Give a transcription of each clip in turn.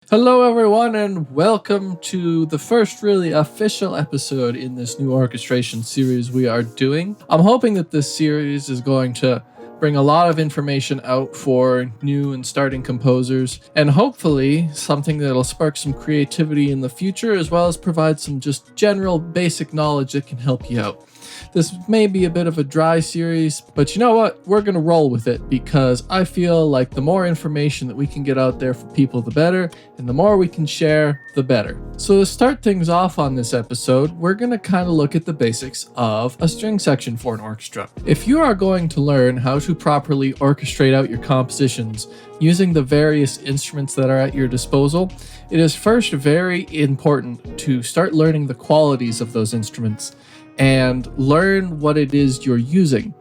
Hello, everyone, and welcome to the first really official episode in this new orchestration series we are doing. I'm hoping that this series is going to bring a lot of information out for new and starting composers, and hopefully something that'll spark some creativity in the future, as well as provide some just general basic knowledge that can help you out. This may be a bit of a dry series, but you know what? We're going to roll with it because I feel like the more information that we can get out there for people, the better, and the more we can share, the better. So to start things off on this episode, we're going to kind of look at the basics of a string section for an orchestra. If you are going to learn how to properly orchestrate out your compositions using the various instruments that are at your disposal, it is first very important to start learning the qualities of those instruments and learn what it is you're using.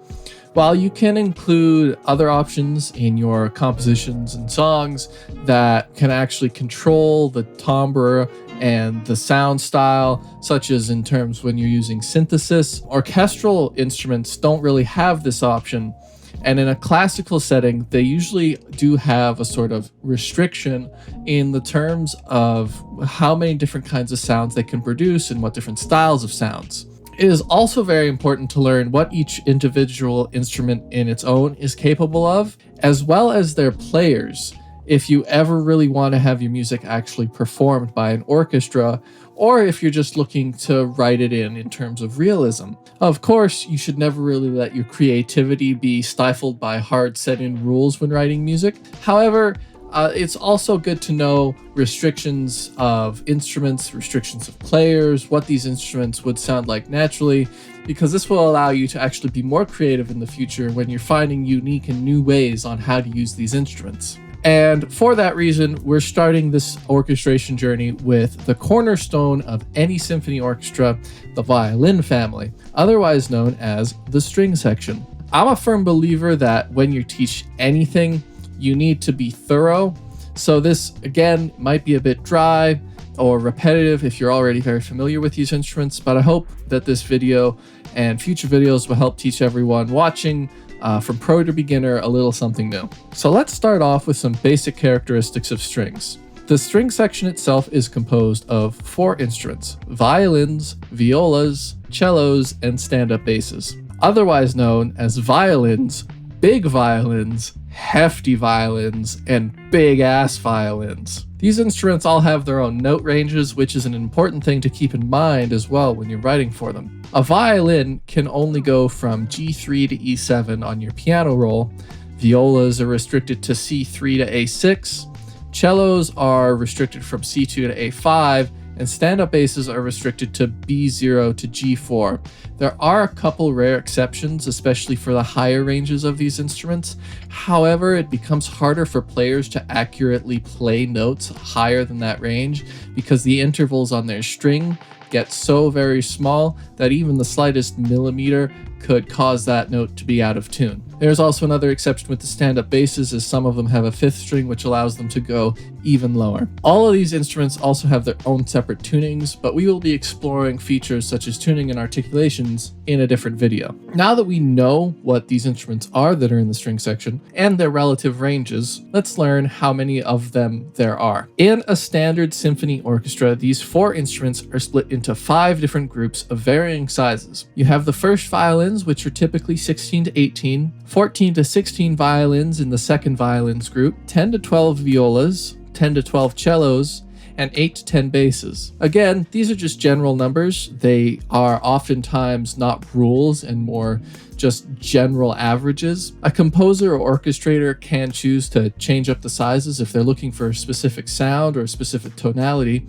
While you can include other options in your compositions and songs that can actually control the timbre and the sound style, such as in terms when you're using synthesis, orchestral instruments don't really have this option. And in a classical setting, they usually do have a sort of restriction in the terms of how many different kinds of sounds they can produce and what different styles of sounds. It is also very important to learn what each individual instrument in its own is capable of, as well as their players, if you ever really want to have your music actually performed by an orchestra, or if you're just looking to write it in terms of realism. Of course, you should never really let your creativity be stifled by hard set-in rules when writing music. However, it's also good to know restrictions of instruments, restrictions of players, what these instruments would sound like naturally, because this will allow you to actually be more creative in the future when you're finding unique and new ways on how to use these instruments. And for that reason, we're starting this orchestration journey with the cornerstone of any symphony orchestra, the violin family, otherwise known as the string section. I'm a firm believer that when you teach anything, you need to be thorough. So this, again, might be a bit dry or repetitive if you're already very familiar with these instruments, but I hope that this video and future videos will help teach everyone watching from pro to beginner a little something new. So let's start off with some basic characteristics of strings. The string section itself is composed of 4 instruments: violins, violas, cellos, and stand-up basses. Otherwise known as violins, big violins, hefty violins, and big-ass violins. These instruments all have their own note ranges, which is an important thing to keep in mind as well when you're writing for them. A violin can only go from G3 to E7 on your piano roll. Violas are restricted to C3 to A6. Cellos are restricted from C2 to A5, and stand-up basses are restricted to B0 to G4. There are a couple rare exceptions, especially for the higher ranges of these instruments. However, it becomes harder for players to accurately play notes higher than that range because the intervals on their string get so very small that even the slightest millimeter could cause that note to be out of tune. There's also another exception with the stand-up basses, as some of them have a 5th string which allows them to go even lower. All of these instruments also have their own separate tunings, but we will be exploring features such as tuning and articulations in a different video. Now that we know what these instruments are that are in the string section and their relative ranges, let's learn how many of them there are. In a standard symphony orchestra, these 4 instruments are split into 5 different groups of varying sizes. You have the first violins, which are typically 16 to 18, 14 to 16 violins in the second violins group, 10 to 12 violas, 10 to 12 cellos, and 8 to 10 basses. Again, these are just general numbers. They are oftentimes not rules and more just general averages. A composer or orchestrator can choose to change up the sizes if they're looking for a specific sound or a specific tonality,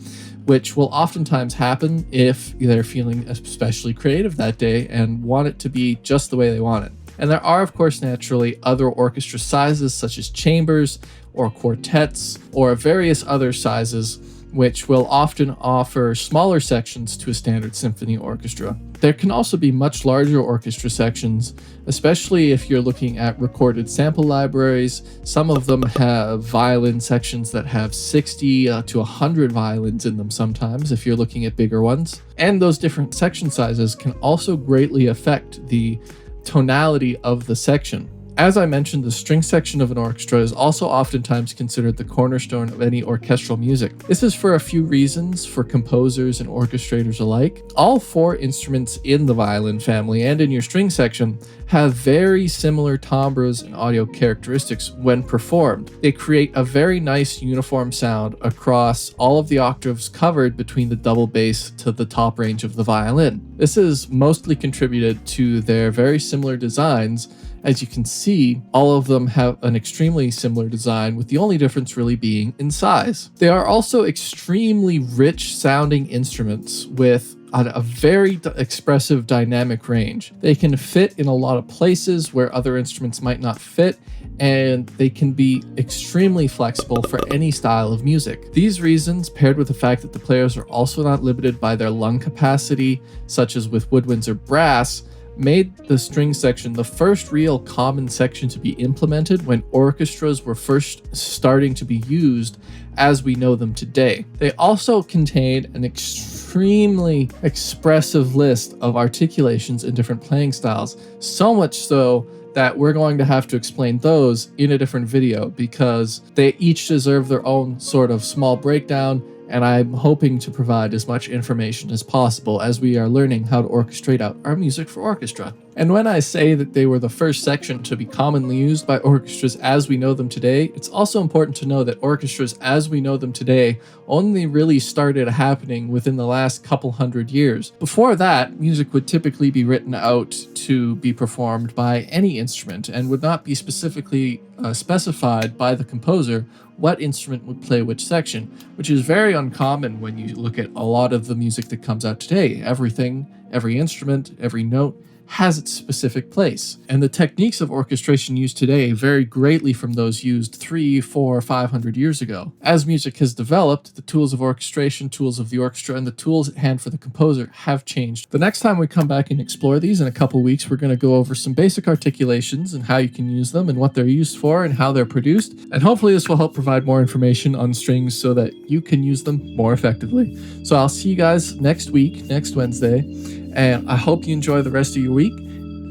which will oftentimes happen if they're feeling especially creative that day and want it to be just the way they want it. And there are, of course, naturally other orchestra sizes such as chambers or quartets or various other sizes which will often offer smaller sections to a standard symphony orchestra. There can also be much larger orchestra sections, especially if you're looking at recorded sample libraries. Some of them have violin sections that have 60 to 100 violins in them sometimes, if you're looking at bigger ones. And those different section sizes can also greatly affect the tonality of the section. As I mentioned, the string section of an orchestra is also oftentimes considered the cornerstone of any orchestral music. This is for a few reasons for composers and orchestrators alike. All four instruments in the violin family and in your string section have very similar timbres and audio characteristics when performed. They create a very nice uniform sound across all of the octaves covered between the double bass to the top range of the violin. This is mostly contributed to their very similar designs. As you can see, all of them have an extremely similar design, with the only difference really being in size. They are also extremely rich sounding instruments with a very expressive dynamic range. They can fit in a lot of places where other instruments might not fit, and they can be extremely flexible for any style of music. These reasons, paired with the fact that the players are also not limited by their lung capacity, such as with woodwinds or brass, made the string section the first real common section to be implemented when orchestras were first starting to be used as we know them today. They also contained an extremely expressive list of articulations in different playing styles, so much so that we're going to have to explain those in a different video because they each deserve their own sort of small breakdown, and I'm hoping to provide as much information as possible as we are learning how to orchestrate out our music for orchestra. And when I say that they were the first section to be commonly used by orchestras as we know them today, it's also important to know that orchestras as we know them today only really started happening within the last couple hundred years. Before that, music would typically be written out to be performed by any instrument and would not be specifically specified by the composer what instrument would play which section, which is very uncommon when you look at a lot of the music that comes out today. Everything, every instrument, every note has its specific place. And the techniques of orchestration used today vary greatly from those used 300, 400, 500 years ago. As music has developed, the tools of orchestration, tools of the orchestra, and the tools at hand for the composer have changed. The next time we come back and explore these in a couple weeks, we're going to go over some basic articulations and how you can use them and what they're used for and how they're produced. And hopefully this will help provide more information on strings so that you can use them more effectively. So I'll see you guys next week, next Wednesday. And I hope you enjoy the rest of your week,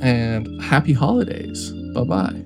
and happy holidays. Bye-bye.